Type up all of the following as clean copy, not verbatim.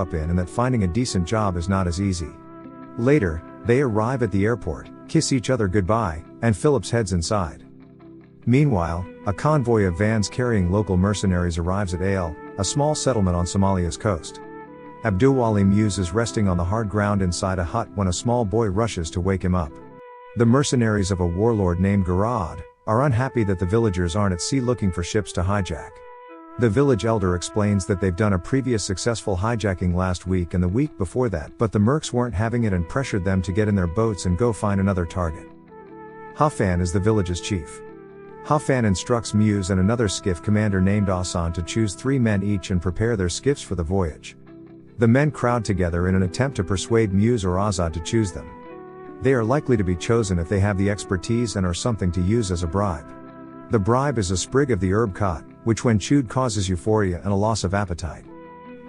up in and that finding a decent job is not as easy. Later, they arrive at the airport, kiss each other goodbye, and Phillips heads inside. Meanwhile, a convoy of vans carrying local mercenaries arrives at Ale, a small settlement on Somalia's coast. Abdulwali Muse is resting on the hard ground inside a hut when a small boy rushes to wake him up. The mercenaries of a warlord named Garad are unhappy that the villagers aren't at sea looking for ships to hijack. The village elder explains that they've done a previous successful hijacking last week and the week before that, but the mercs weren't having it and pressured them to get in their boats and go find another target. Hafan is the village's chief. Hafan instructs Muse and another skiff commander named Asan to choose 3 men each and prepare their skiffs for the voyage. The men crowd together in an attempt to persuade Muse or Azad to choose them. They are likely to be chosen if they have the expertise and are something to use as a bribe. The bribe is a sprig of the herb khat, which when chewed causes euphoria and a loss of appetite.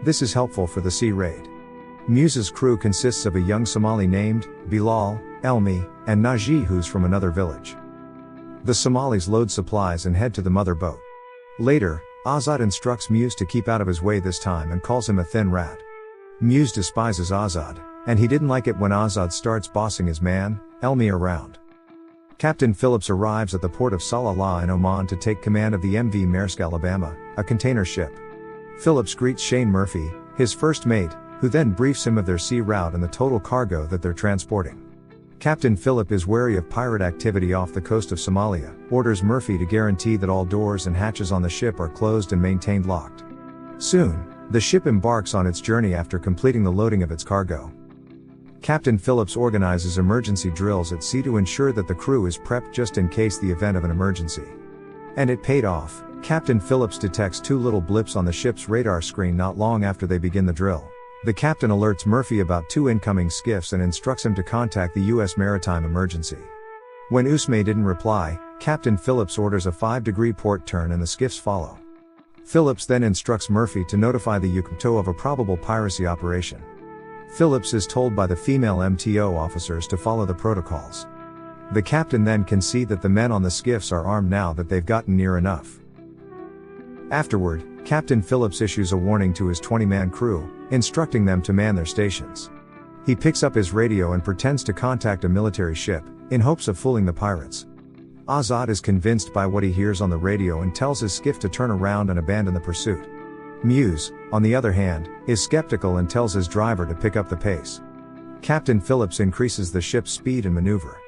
This is helpful for the sea raid. Muse's crew consists of a young Somali named Bilal, Elmi, and Naji who's from another village. The Somalis load supplies and head to the mother boat. Later, Azad instructs Muse to keep out of his way this time and calls him a thin rat. Muse despises Azad, and he didn't like it when Azad starts bossing his man, Elmi, around. Captain Phillips arrives at the port of Salalah in Oman to take command of the MV Maersk Alabama, a container ship. Phillips greets Shane Murphy, his first mate, who then briefs him of their sea route and the total cargo that they're transporting. Captain Phillip is wary of pirate activity off the coast of Somalia, orders Murphy to guarantee that all doors and hatches on the ship are closed and maintained locked. Soon, the ship embarks on its journey after completing the loading of its cargo. Captain Phillips organizes emergency drills at sea to ensure that the crew is prepped just in case the event of an emergency. And it paid off. Captain Phillips detects 2 little blips on the ship's radar screen not long after they begin the drill. The captain alerts Murphy about 2 incoming skiffs and instructs him to contact the U.S. Maritime Emergency. When Usme didn't reply, Captain Phillips orders a 5-degree port turn and the skiffs follow. Phillips then instructs Murphy to notify the UKMTO of a probable piracy operation. Phillips is told by the female MTO officers to follow the protocols. The captain then can see that the men on the skiffs are armed now that they've gotten near enough. Afterward, Captain Phillips issues a warning to his 20-man crew, instructing them to man their stations. He picks up his radio and pretends to contact a military ship, in hopes of fooling the pirates. Azad is convinced by what he hears on the radio and tells his skiff to turn around and abandon the pursuit. Muse, on the other hand, is skeptical and tells his driver to pick up the pace. Captain Phillips increases the ship's speed and maneuver.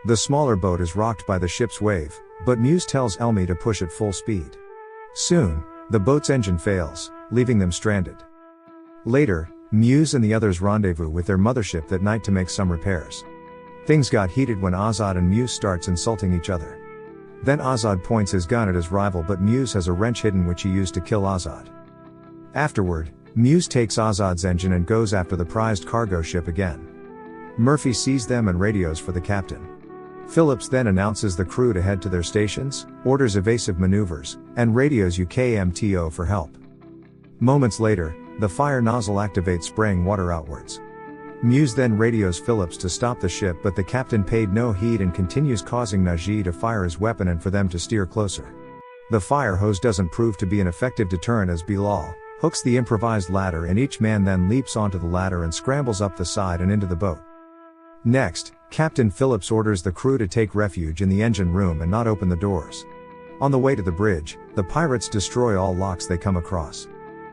The smaller boat is rocked by the ship's wave, but Muse tells Elmi to push at full speed. Soon, the boat's engine fails, leaving them stranded. Later, Muse and the others rendezvous with their mothership that night to make some repairs. Things got heated when Azad and Muse starts insulting each other. Then Azad points his gun at his rival, but Muse has a wrench hidden which he used to kill Azad. Afterward, Muse takes Azad's engine and goes after the prized cargo ship again. Murphy sees them and radios for the captain. Phillips then announces the crew to head to their stations, orders evasive maneuvers, and radios UKMTO for help. Moments later, the fire nozzle activates, spraying water outwards. Muse then radios Phillips to stop the ship, but the captain paid no heed and continues, causing Naji to fire his weapon and for them to steer closer. The fire hose doesn't prove to be an effective deterrent as Bilal hooks the improvised ladder and each man then leaps onto the ladder and scrambles up the side and into the boat. Next, Captain Phillips orders the crew to take refuge in the engine room and not open the doors. On the way to the bridge, the pirates destroy all locks they come across.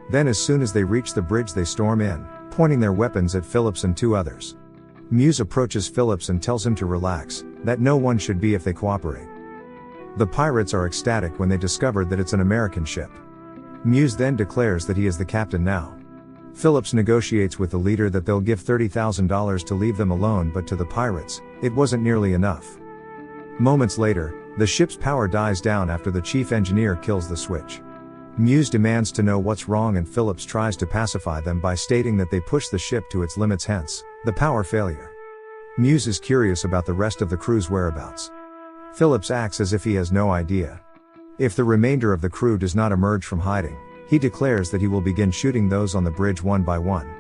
Then as soon as they reach the bridge they storm in, pointing their weapons at Phillips and 2 others. Muse approaches Phillips and tells him to relax, that no one should be if they cooperate. The pirates are ecstatic when they discover that it's an American ship. Muse then declares that he is the captain now. Phillips negotiates with the leader that they'll give $30,000 to leave them alone, but to the pirates, it wasn't nearly enough. Moments later, the ship's power dies down after the chief engineer kills the switch. Muse demands to know what's wrong and Phillips tries to pacify them by stating that they pushed the ship to its limits, hence the power failure. Muse is curious about the rest of the crew's whereabouts. Phillips acts as if he has no idea. If the remainder of the crew does not emerge from hiding, he declares that he will begin shooting those on the bridge one by one.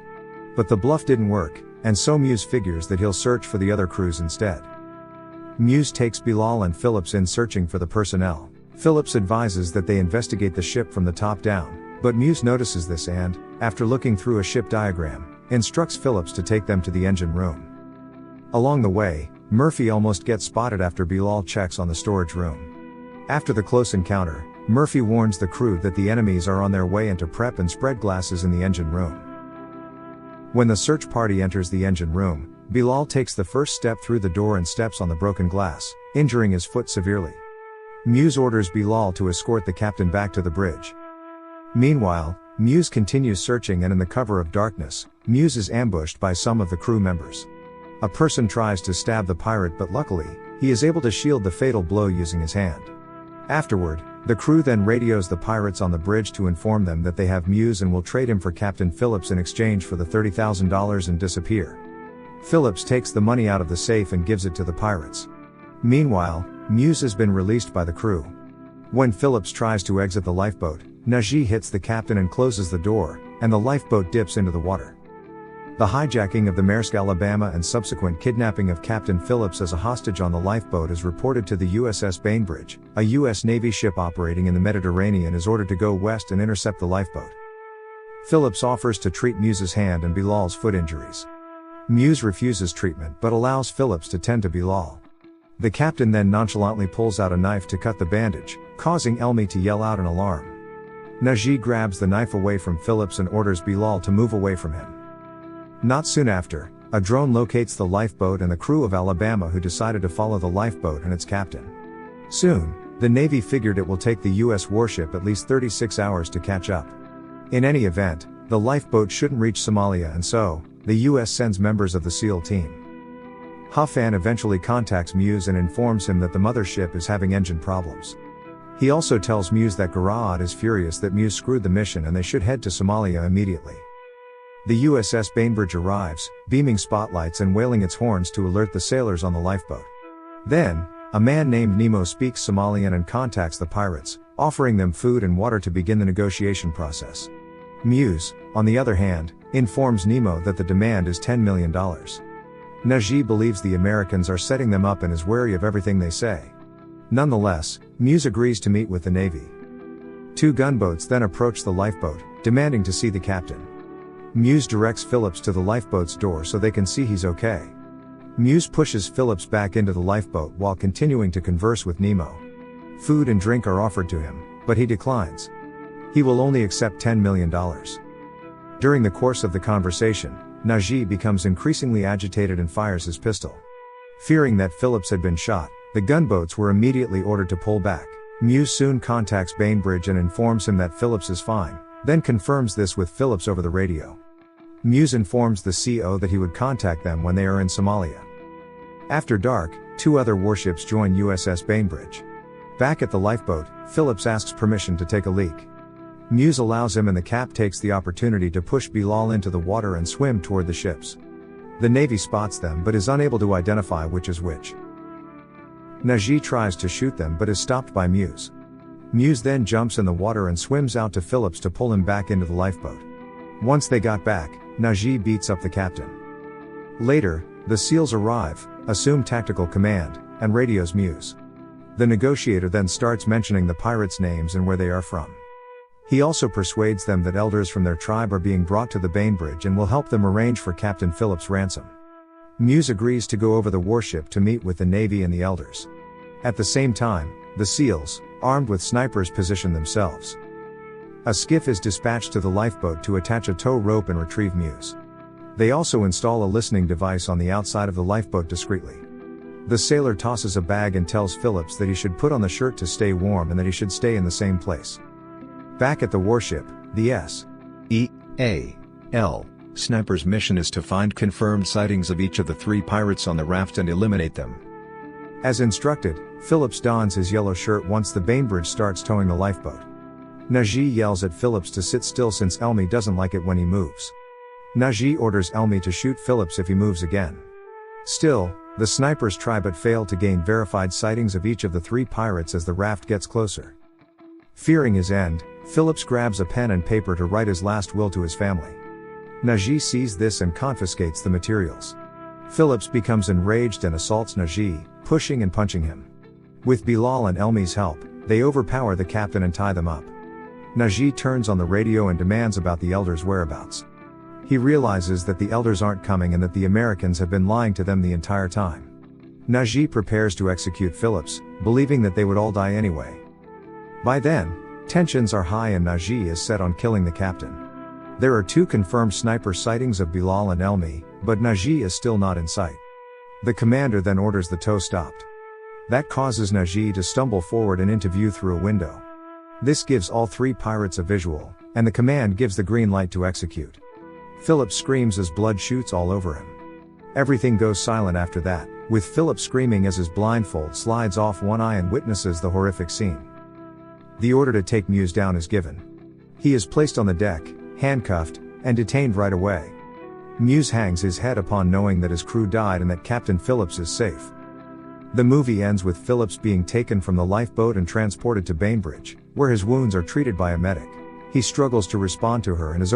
But the bluff didn't work, and so Muse figures that he'll search for the other crews instead. Muse takes Bilal and Phillips in searching for the personnel. Phillips advises that they investigate the ship from the top down, but Muse notices this and, after looking through a ship diagram, instructs Phillips to take them to the engine room. Along the way, Murphy almost gets spotted after Bilal checks on the storage room. After the close encounter, Murphy warns the crew that the enemies are on their way and to prep and spread glasses in the engine room. When the search party enters the engine room, Bilal takes the first step through the door and steps on the broken glass, injuring his foot severely. Muse orders Bilal to escort the captain back to the bridge. Meanwhile, Muse continues searching, and in the cover of darkness, Muse is ambushed by some of the crew members. A person tries to stab the pirate, but luckily, he is able to shield the fatal blow using his hand. Afterward, the crew then radios the pirates on the bridge to inform them that they have Muse and will trade him for Captain Phillips in exchange for the $30,000 and disappear. Phillips takes the money out of the safe and gives it to the pirates. Meanwhile, Muse has been released by the crew. When Phillips tries to exit the lifeboat, Najee hits the captain and closes the door, and the lifeboat dips into the water. The hijacking of the Maersk Alabama and subsequent kidnapping of Captain Phillips as a hostage on the lifeboat is reported to the USS Bainbridge. A U.S. Navy ship operating in the Mediterranean is ordered to go west and intercept the lifeboat. Phillips offers to treat Muse's hand and Bilal's foot injuries. Muse refuses treatment but allows Phillips to tend to Bilal. The captain then nonchalantly pulls out a knife to cut the bandage, causing Elmi to yell out an alarm. Najee grabs the knife away from Phillips and orders Bilal to move away from him. Not soon after, a drone locates the lifeboat and the crew of Alabama, who decided to follow the lifeboat and its captain. Soon, the Navy figured it will take the U.S. warship at least 36 hours to catch up. In any event, the lifeboat shouldn't reach Somalia, and so, the U.S. sends members of the SEAL team. Hafan eventually contacts Muse and informs him that the mothership is having engine problems. He also tells Muse that Garaad is furious that Muse screwed the mission and they should head to Somalia immediately. The USS Bainbridge arrives, beaming spotlights and wailing its horns to alert the sailors on the lifeboat. Then, a man named Nemo speaks Somalian and contacts the pirates, offering them food and water to begin the negotiation process. Muse, on the other hand, informs Nemo that the demand is $10 million. Najee believes the Americans are setting them up and is wary of everything they say. Nonetheless, Muse agrees to meet with the Navy. Two gunboats then approach the lifeboat, demanding to see the captain. Muse directs Phillips to the lifeboat's door so they can see he's okay. Muse pushes Phillips back into the lifeboat while continuing to converse with Nemo. Food and drink are offered to him, but he declines. He will only accept $10 million. During the course of the conversation, Najee becomes increasingly agitated and fires his pistol. Fearing that Phillips had been shot, the gunboats were immediately ordered to pull back. Muse soon contacts Bainbridge and informs him that Phillips is fine, then confirms this with Phillips over the radio. Muse informs the CO that he would contact them when they are in Somalia. After dark, two other warships join USS Bainbridge. Back at the lifeboat, Phillips asks permission to take a leak. Muse allows him and the cap takes the opportunity to push Bilal into the water and swim toward the ships. The Navy spots them but is unable to identify which is which. Najee tries to shoot them but is stopped by Muse. Muse then jumps in the water and swims out to Phillips to pull him back into the lifeboat. Once they got back, Najee beats up the captain. Later, the SEALs arrive, assume tactical command, and radios Muse. The negotiator then starts mentioning the pirates' names and where they are from. He also persuades them that elders from their tribe are being brought to the Bainbridge and will help them arrange for Captain Phillips' ransom. Muse agrees to go over the warship to meet with the Navy and the elders. At the same time, the SEALs, armed with snipers, position themselves. A skiff is dispatched to the lifeboat to attach a tow rope and retrieve Muse. They also install a listening device on the outside of the lifeboat discreetly. The sailor tosses a bag and tells Phillips that he should put on the shirt to stay warm and that he should stay in the same place. Back at the warship, the S.E.A.L. sniper's mission is to find confirmed sightings of each of the three pirates on the raft and eliminate them. As instructed, Phillips dons his yellow shirt once the Bainbridge starts towing the lifeboat. Najee yells at Phillips to sit still since Elmi doesn't like it when he moves. Najee orders Elmi to shoot Phillips if he moves again. Still, the snipers try but fail to gain verified sightings of each of the three pirates as the raft gets closer. Fearing his end, Phillips grabs a pen and paper to write his last will to his family. Najee sees this and confiscates the materials. Phillips becomes enraged and assaults Najee, pushing and punching him. With Bilal and Elmi's help, they overpower the captain and tie them up. Najee turns on the radio and demands about the elders' whereabouts. He realizes that the elders aren't coming and that the Americans have been lying to them the entire time. Najee prepares to execute Phillips, believing that they would all die anyway. By then, tensions are high and Najee is set on killing the captain. There are 2 confirmed sniper sightings of Bilal and Elmi, but Najee is still not in sight. The commander then orders the tow stopped. That causes Najee to stumble forward and into view through a window. This gives all 3 pirates a visual, and the command gives the green light to execute. Phillips screams as blood shoots all over him. Everything goes silent after that, with Phillips screaming as his blindfold slides off one eye and witnesses the horrific scene. The order to take Muse down is given. He is placed on the deck, handcuffed, and detained right away. Muse hangs his head upon knowing that his crew died and that Captain Phillips is safe. The movie ends with Phillips being taken from the lifeboat and transported to Bainbridge, where his wounds are treated by a medic. He struggles to respond to her and is